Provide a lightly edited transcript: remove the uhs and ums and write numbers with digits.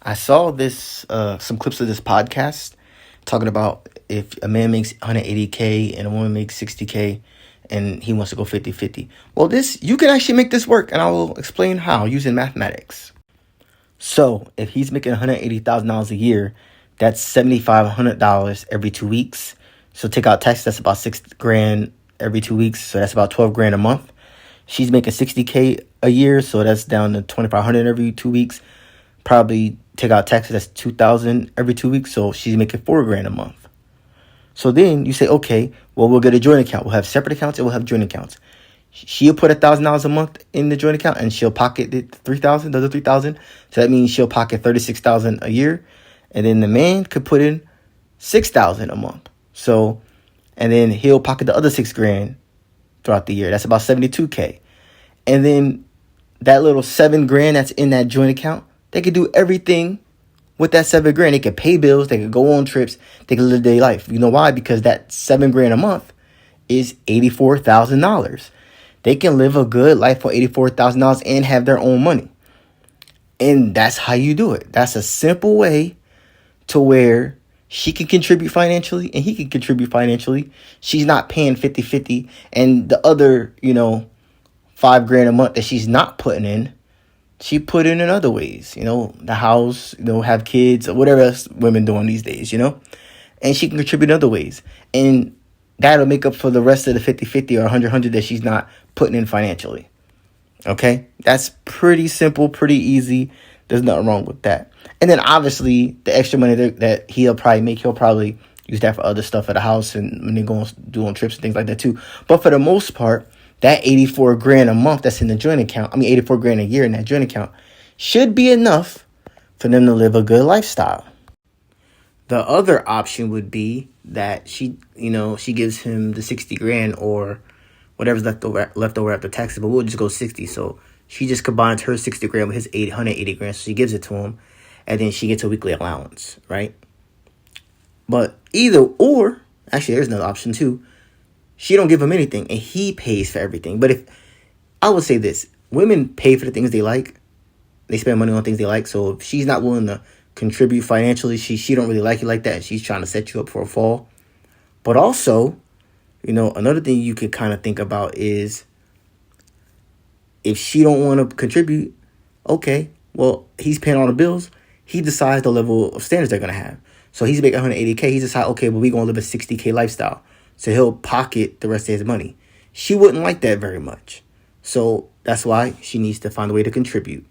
I saw this some clips of this podcast talking about if a man makes 180K and a woman makes 60K and he wants to go 50-50. Well, this you can actually make this work, and I will explain how using mathematics. So, if he's making $180,000 a year, that's $7,500 every 2 weeks. So take out tax, that's about $6,000 every 2 weeks. So that's about $12,000 a month. She's making 60K a year, so that's down to $2,500 every 2 weeks. Probably take out taxes, that's $2,000 every 2 weeks, so she's making $4,000 a month. So then you say, okay, well, we'll get a joint account. We'll have separate accounts and we'll have joint accounts. She'll put $1,000 a month in the joint account and she'll pocket the $3,000, the other $3,000. So that means she'll pocket $36,000 a year, and then the man could put in $6,000 a month. So, and then he'll pocket the other $6,000 throughout the year. That's about $72K. And then that little $7,000 that's in that joint account, they could do everything with that $7,000. They could pay bills, they could go on trips, they could live their life. You know why? Because that $7,000 a month is $84,000. They can live a good life for $84,000 and have their own money. And that's how you do it. That's a simple way to where she can contribute financially and he can contribute financially. She's not paying 50-50, and the other, $5,000 a month that she's not putting in, she put in other ways, the house, have kids, or whatever else women doing these days, and she can contribute in other ways. And that'll make up for the rest of the 50-50 or 100-100 that she's not putting in financially. Okay? That's pretty simple, pretty easy. There's nothing wrong with that. And then obviously the extra money that he'll probably make, he'll probably use that for other stuff at the house and when they go on trips and things like that too. But for the most part, that $84,000 a month that's in the joint account, $84,000 a year in that joint account, should be enough for them to live a good lifestyle. The other option would be that she gives him the $60,000 or whatever's left over after taxes, but we'll just go 60. So she just combines her $60,000 with his $180,000, so she gives it to him, and then she gets a weekly allowance, right? But actually, there's another option too. She don't give him anything, and he pays for everything. But I would say this, women pay for the things they like. They spend money on things they like. So if she's not willing to contribute financially, she don't really like you like that, and she's trying to set you up for a fall. But also, another thing you could kind of think about is if she don't want to contribute, okay, well, he's paying all the bills. He decides the level of standards they're going to have. So he's making $180K. He decides, okay, well, we're going to live a $60K lifestyle. So he'll pocket the rest of his money. She wouldn't like that very much. So that's why she needs to find a way to contribute.